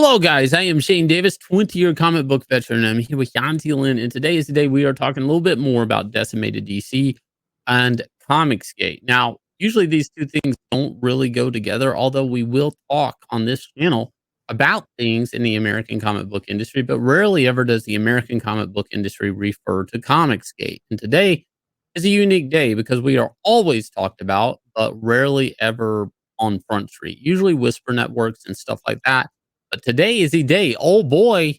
Hello, guys. I am Shane Davis, 20-year comic book veteran. I'm here with Yanzi Lin, and today is the day we are talking a little bit more about Decimated DC and Comicsgate. Now, usually these two things don't really go together, although we will talk on this channel about things in the American comic book industry, but rarely ever does the American comic book industry refer to Comicsgate. And today is a unique day because we are always talked about, but rarely ever on Front Street, usually Whisper Networks and stuff like that, but today is the day. Oh boy,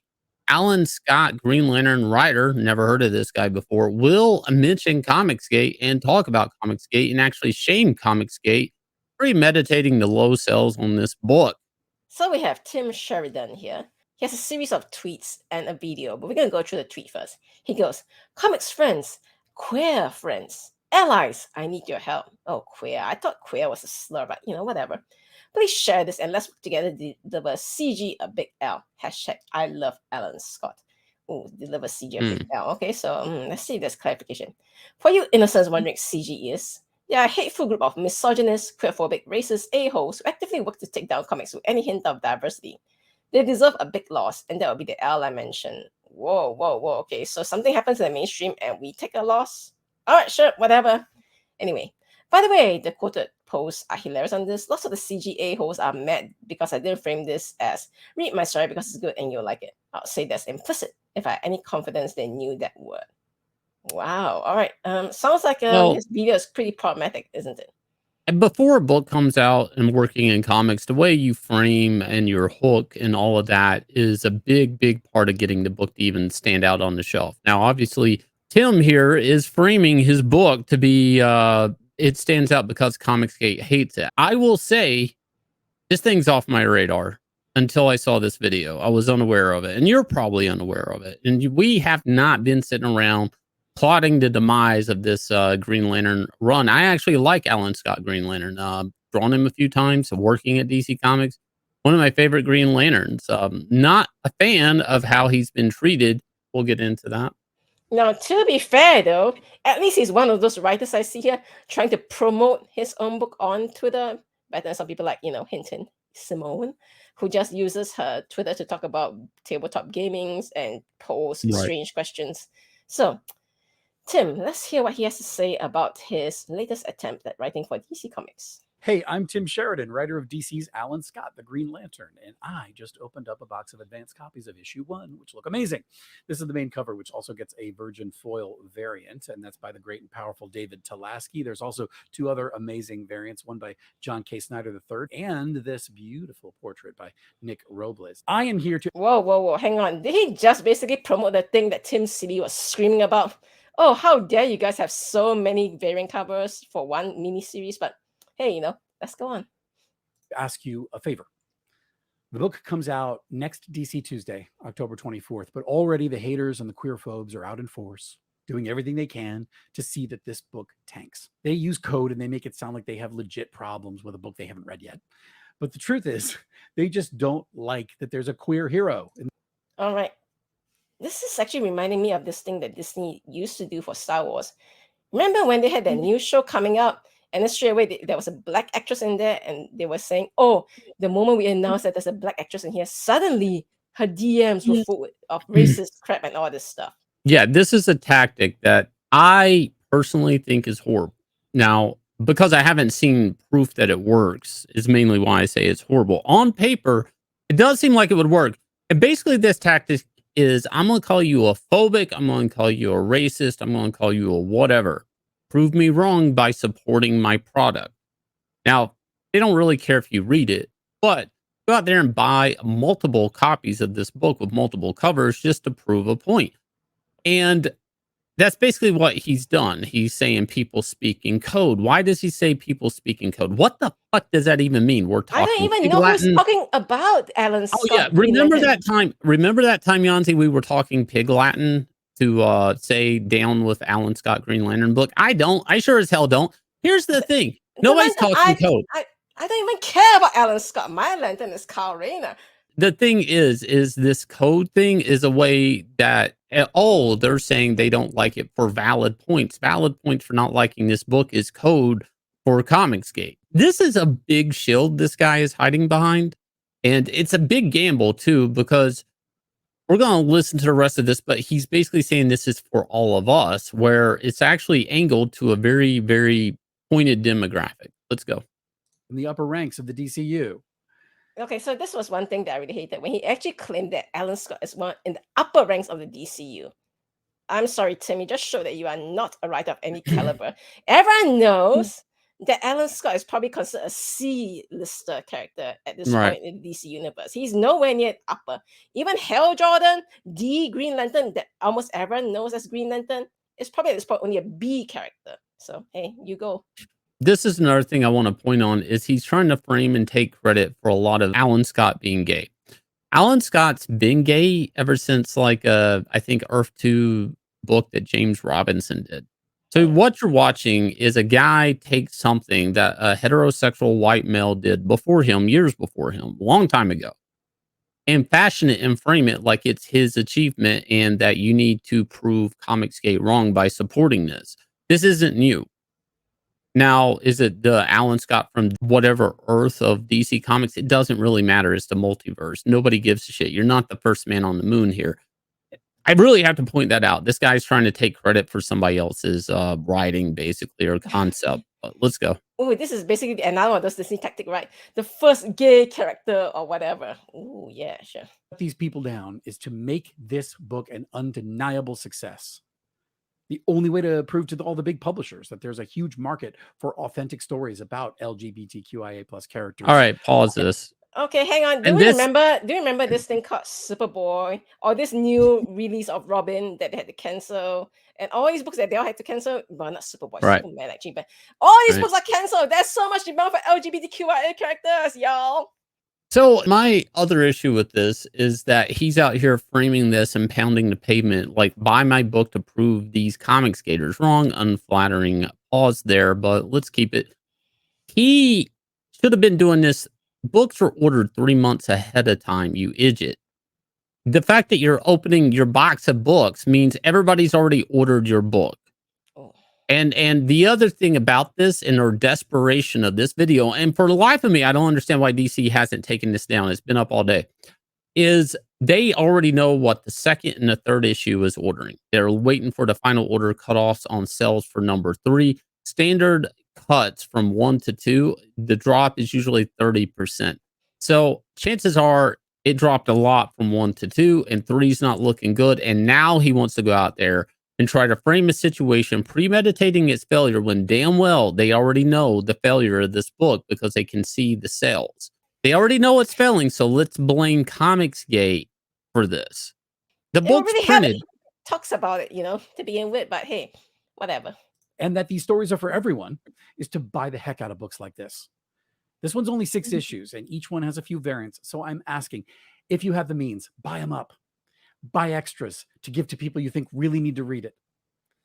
Alan Scott, Green Lantern writer, never heard of this guy before, will mention Comicsgate and talk about Comicsgate and actually shame Comicsgate, premeditating the low sales on this book. So we have Tim Sheridan here. He has a series of tweets and a video, but we're going to go through the tweet first. He goes, "Comics friends, queer friends, allies, I need your help." Oh, queer. I thought queer was a slur, but whatever. Please share this and let's work together to deliver CG a big L. Hashtag I love Alan Scott. Oh, deliver CG a big L. Okay, so let's see if there's clarification. For you innocents wondering CG is, they are a hateful group of misogynist, queerphobic, racist a-holes who actively work to take down comics with any hint of diversity. They deserve a big loss, and that will be the L I mentioned. Whoa, whoa, whoa. Okay, so something happens in the mainstream and we take a loss? All right, sure, whatever. Anyway, by the way, the quoted posts are hilarious on this. Lots of the CGA hosts are mad because I didn't frame this as read my story because it's good and you'll like it. I'll say that's implicit if I had any confidence they knew that word. Wow. All right. Sounds like his video is pretty problematic, isn't it? And before a book comes out and working in comics, the way you frame and your hook and all of that is a big, big part of getting the book to even stand out on the shelf. Now, obviously, Tim here is framing his book to be it stands out because Comicsgate hates it. I will say this thing's off my radar until I saw this video. I was unaware of it, and you're probably unaware of it. And we have not been sitting around plotting the demise of this Green Lantern run. I actually like Alan Scott Green Lantern. Drawn him a few times, working at DC Comics. One of my favorite Green Lanterns. Not a fan of how he's been treated. We'll get into that. Now, to be fair, though, at least he's one of those writers I see here trying to promote his own book on Twitter. Better than some people like, Hinton Simone, who just uses her Twitter to talk about tabletop gamings and pose strange questions. So, Tim, let's hear what he has to say about his latest attempt at writing for DC Comics. Hey, I'm Tim Sheridan, writer of DC's Alan Scott, the Green Lantern, and I just opened up a box of advanced copies of issue 1, which look amazing. This is the main cover, which also gets a virgin foil variant, and that's by the great and powerful David Talaski. There's also 2 other amazing variants, one by John K. Snyder III, and this beautiful portrait by Nick Robles. I am here to... Whoa, hang on. Did he just basically promote the thing that Tim City was screaming about? Oh, how dare you guys have so many variant covers for one mini-series, but hey, let's go on. Ask you a favor. The book comes out next DC Tuesday, October 24th, but already the haters and the queerphobes are out in force, doing everything they can to see that this book tanks. They use code and they make it sound like they have legit problems with a book they haven't read yet. But the truth is, they just don't like that there's a queer hero. All right. This is actually reminding me of this thing that Disney used to do for Star Wars. Remember when they had that new show coming out? And then straight away, there was a black actress in there, and they were saying, oh, the moment we announced that there's a black actress in here, suddenly her DMs were full of racist crap and all this stuff. Yeah, this is a tactic that I personally think is horrible. Now, because I haven't seen proof that it works, is mainly why I say it's horrible. On paper, it does seem like it would work. And basically, this tactic is, I'm going to call you a phobic, I'm going to call you a racist, I'm going to call you a whatever. Prove me wrong by supporting my product. Now, they don't really care if you read it, but go out there and buy multiple copies of this book with multiple covers just to prove a point. And that's basically what he's done. He's saying people speak in code. Why does he say people speak in code? What the fuck does that even mean? We're talking. I don't even know who's talking about Alan Scott. Oh yeah, remember that time? Remember that time, Yanzi? We were talking Pig Latin to say down with Alan Scott Green Lantern book. I don't. I sure as hell don't. Here's the thing. Nobody's talking code. I don't even care about Alan Scott. My lantern is Kyle Rayner. The thing is this code thing is a way that they're saying they don't like it for valid points. Valid points for not liking this book is code for Comicsgate. This is a big shield this guy is hiding behind. And it's a big gamble too, because we're going to listen to the rest of this, but he's basically saying this is for all of us, where it's actually angled to a very, very pointed demographic. Let's go. In the upper ranks of the DCU. Okay, so this was one thing that I really hated when he actually claimed that Alan Scott is one in the upper ranks of the DCU. I'm sorry, Tim, you just showed that you are not a writer of any caliber. Everyone knows that Alan Scott is probably considered a C-lister character at this Right. point in the DC universe. He's nowhere near upper. Even Hal Jordan, the Green Lantern that almost everyone knows as Green Lantern, is probably at this point only a B character. So, hey, you go. This is another thing I want to point on is he's trying to frame and take credit for a lot of Alan Scott being gay. Alan Scott's been gay ever since like I think Earth 2 book that James Robinson did. So what you're watching is a guy take something that a heterosexual white male did before him, years before him, a long time ago, and fashion it and frame it like it's his achievement and that you need to prove Comicsgate wrong by supporting this. This isn't new. Now, is it the Alan Scott from whatever Earth of DC Comics? It doesn't really matter. It's the multiverse. Nobody gives a shit. You're not the first man on the moon here. I really have to point that out. This guy's trying to take credit for somebody else's writing, basically, or concept. But let's go. Oh, this is basically another one of those Disney tactic, right? The first gay character or whatever. Oh, yeah, sure. These people down is to make this book an undeniable success. The only way to prove to all the big publishers that there's a huge market for authentic stories about LGBTQIA plus characters. All right, pause this. Okay, hang on. Do And you this- remember this thing called Superboy or this new release of Robin that they had to cancel? And all these books that they all had to cancel, well, not Superboy, Right. Superman actually, but all these Right. books are canceled. There's so much demand for LGBTQIA characters, y'all. So my other issue with this is that he's out here framing this and pounding the pavement, like buy my book to prove these comic skaters wrong. Unflattering pause there, but let's keep it. He should have been doing this. Books are ordered 3 months ahead of time, you idiot. The fact that you're opening your box of books means everybody's already ordered your book. Oh. And the other thing about this and their desperation of this video, and for the life of me, I don't understand why DC hasn't taken this down. It's been up all day. Is they already know what the second and the third issue is ordering. They're waiting for the final order cutoffs on sales for number 3. Standard cuts from 1 to 2. The drop is usually 30%. So chances are it dropped a lot from 1 to 2, and 3's not looking good. And now he wants to go out there and try to frame a situation premeditating its failure when damn well they already know the failure of this book because they can see the sales. They already know it's failing, so let's blame Comicsgate for this. The They book's already printed. talks about it, to begin with, but hey, whatever. And that these stories are for everyone is to buy the heck out of books like this. This one's only 6 issues and each one has a few variants. So I'm asking, if you have the means, buy them up. Buy extras to give to people you think really need to read it.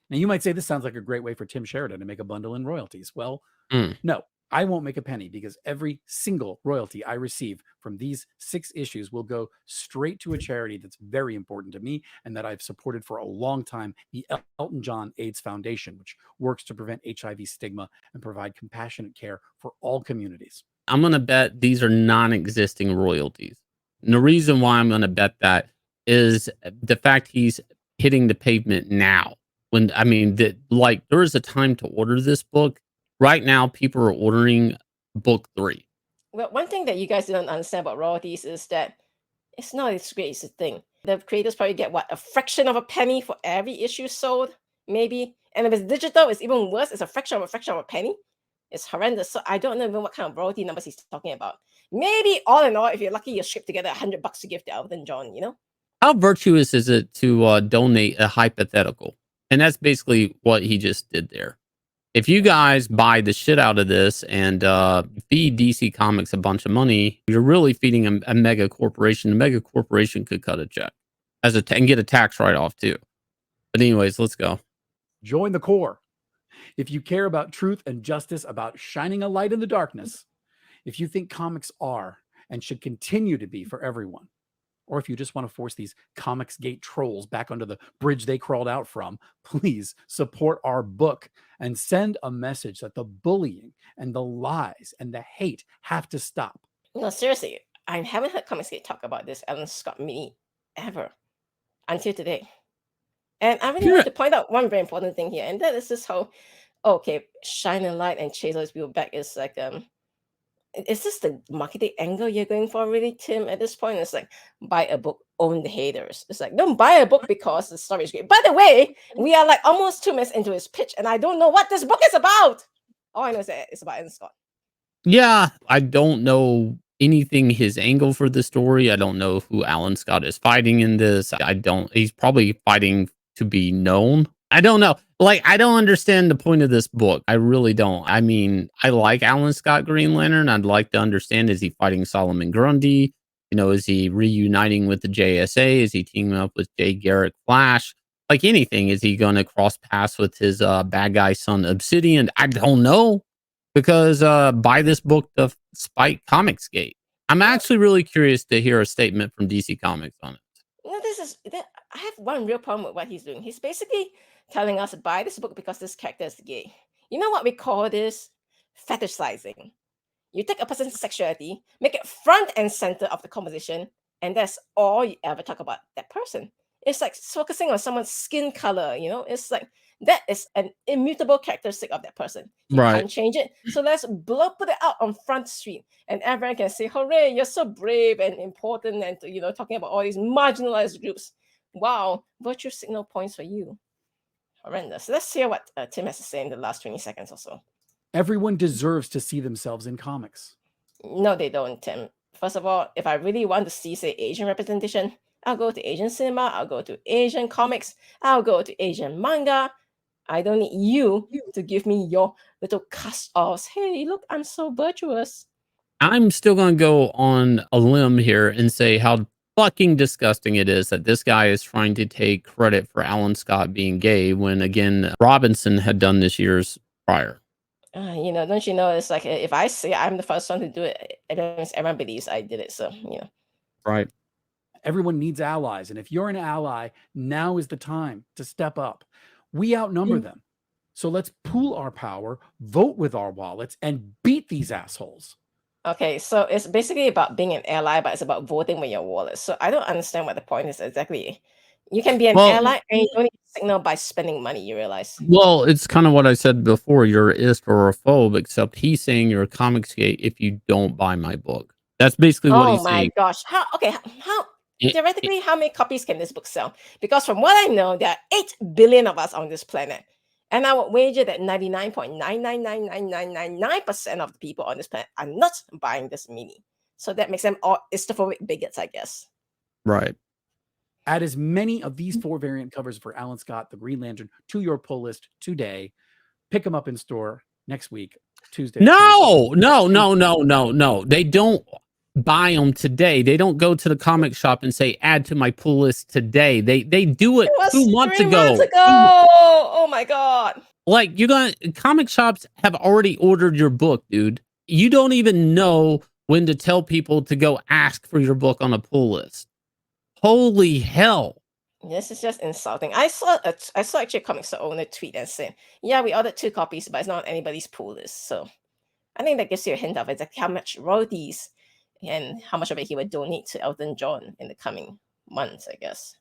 Now, you might say this sounds like a great way for Tim Sheridan to make a bundle in royalties. Well, no, I won't make a penny because every single royalty I receive from these 6 issues will go straight to a charity that's very important to me and that I've supported for a long time, the Elton John AIDS Foundation, which works to prevent HIV stigma and provide compassionate care for all communities. I'm going to bet these are non-existing royalties. And the reason why I'm going to bet that is the fact he's hitting the pavement now. When I mean that, like, there is a time to order this book. Right now, people are ordering book 3. Well, one thing that you guys don't understand about royalties is that it's not as great as a thing. The creators probably get a fraction of a penny for every issue sold, maybe. And if it's digital, it's even worse. It's a fraction of a penny. It's horrendous. So I don't know even what kind of royalty numbers he's talking about. Maybe all in all, if you're lucky, you scrape together $100 to give to Elton John, How virtuous is it to donate a hypothetical? And that's basically what he just did there. If you guys buy the shit out of this and feed DC Comics a bunch of money, you're really feeding a mega corporation. The mega corporation could cut a check and get a tax write-off too. But anyways, let's go. Join the core. If you care about truth and justice, about shining a light in the darkness, if you think comics are and should continue to be for everyone, or if you just want to force these Comicsgate trolls back under the bridge they crawled out from, please support our book and send a message that the bullying and the lies and the hate have to stop. No, seriously. I haven't heard Comicsgate talk about this Alan Scott mini ever until today. And I really Here, want to point out one very important thing here, and that is this whole okay, shine a light and chase those people back is like is this the marketing angle you're going for, really, Tim? At this point, it's like buy a book, own the haters. It's like don't buy a book because the story is great. By the way, we are like almost 2 minutes into his pitch, and I don't know what this book is about. All I know is that it's about Alan Scott. yeah, I don't know anything his angle for the story. I don't know who Alan Scott is fighting in this. I don't. He's probably fighting to be known. I don't know. Like, I don't understand the point of this book. I really don't. I mean, I like Alan Scott Green Lantern. I'd like to understand, is he fighting Solomon Grundy? You know, is he reuniting with the JSA? Is he teaming up with Jay Garrick Flash? Like anything, is he going to cross paths with his bad guy son Obsidian? I don't know, because buy this book to spite Comicsgate. I'm actually really curious to hear a statement from DC Comics on it. No, I have one real problem with what he's doing. He's basically telling us buy this book because this character is gay. You know what we call this? Fetishizing. You take a person's sexuality, make it front and center of the conversation, and that's all you ever talk about that person. It's like focusing on someone's skin color, it's like that is an immutable characteristic of that person. You Right. can't change it. So let's put it out on Front Street, and everyone can say, hooray, you're so brave and important, and talking about all these marginalized groups. Wow, virtue signal points for you. Horrendous. Let's hear what Tim has to say in the last 20 seconds or so. Everyone deserves to see themselves in comics. No, they don't, Tim. First of all, if I really want to see, say, Asian representation, I'll go to Asian cinema, I'll go to Asian comics, I'll go to Asian manga. I don't need you to give me your little cast-offs. Hey, look, I'm so virtuous. I'm still going to go on a limb here and say how fucking disgusting it is that this guy is trying to take credit for Alan Scott being gay when, again, Robinson had done this years prior. Don't you know, it's like if I say I'm the first one to do it, everyone believes I did it. So, Right. Everyone needs allies. And if you're an ally, now is the time to step up. We outnumber them. So let's pool our power, vote with our wallets, and beat these assholes. Okay, so it's basically about being an ally, but it's about voting with your wallet. So I don't understand what the point is exactly. You can be an ally and you don't need to signal by spending money, you realize. Well, it's kind of what I said before. You're an ist or a phobe, except he's saying you're a Comicsgate if you don't buy my book. That's basically what he's saying. Oh my gosh. How theoretically, how many copies can this book sell? Because from what I know, there are 8 billion of us on this planet. And I would wager that 99.9999999% of the people on this planet are not buying this mini. So that makes them all istophobic bigots, I guess. Right. Add as many of these 4 variant covers for Alan Scott, the Green Lantern, to your pull list today. Pick them up in store next week, Tuesday. No. They don't buy them today. They don't go to the comic shop and say, add to my pull list today. They do it 2 months 3 ago. months ago. Oh my God. Like, comic shops have already ordered your book, dude. You don't even know when to tell people to go ask for your book on a pull list. Holy hell. This is just insulting. I saw actually a comics owner tweet and said, yeah, we ordered 2 copies, but it's not on anybody's pull list. So I think that gives you a hint of exactly how much royalties and how much of it he would donate to Elton John in the coming months, I guess.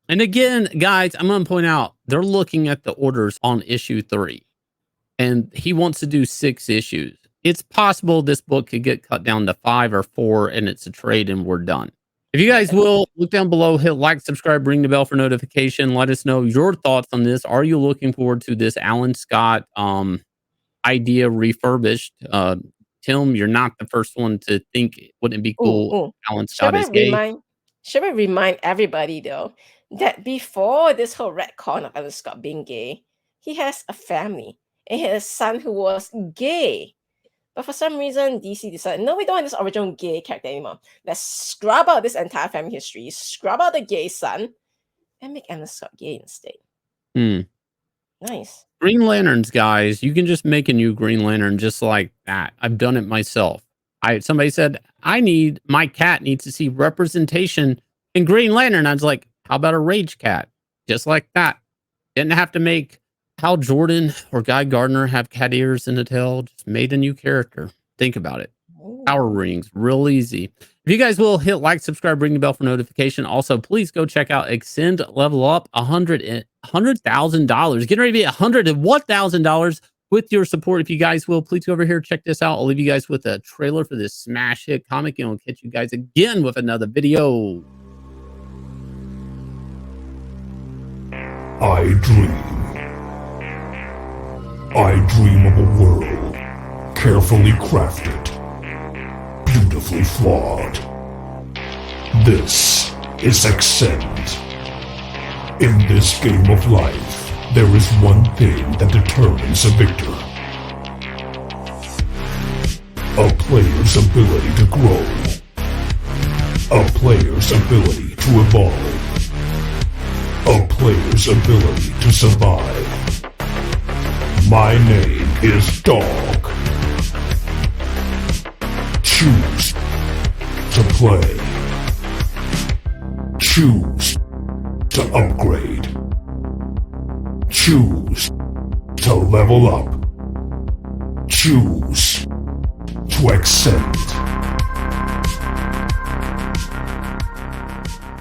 And again, guys, I'm going to point out, they're looking at the orders on issue 3. And he wants to do 6 issues. It's possible this book could get cut down to 5 or 4, and it's a trade and we're done. If you guys will, look down below, hit like, subscribe, ring the bell for notification. Let us know your thoughts on this. Are you looking forward to this Alan Scott idea refurbished? Tim, you're not the first one to think, wouldn't it be cool if Alan Scott is gay? Should we remind everybody, though, that before this whole retcon of Alan Scott being gay, he has a family. And he had a son who was gay. But for some reason, DC decided, no, we don't want this original gay character anymore. Let's scrub out this entire family history, scrub out the gay son, and make Alan Scott gay instead. Nice. Green Lanterns, guys. You can just make a new Green Lantern just like that. I've done it myself. Somebody said, my cat needs to see representation in Green Lantern. I was like, how about a Rage Cat? Just like that. Didn't have to make Hal Jordan or Guy Gardner have cat ears and a tail. Just made a new character. Think about it. Power rings, real easy. If you guys will hit like, subscribe, ring the bell for notification. Also, please go check out Axcend Level Up, $100,000. Getting ready to be $101,000 with your support. If you guys will, please go over here, check this out. I'll leave you guys with a trailer for this smash hit comic, and I'll catch you guys again with another video. I dream of a world carefully crafted, beautifully flawed. This is Axcend. In this game of life, there is one thing that determines a victor. A player's ability to grow. A player's ability to evolve. A player's ability to survive. My name is Dog. Choose to play. Choose to upgrade. Choose to level up. Choose to accept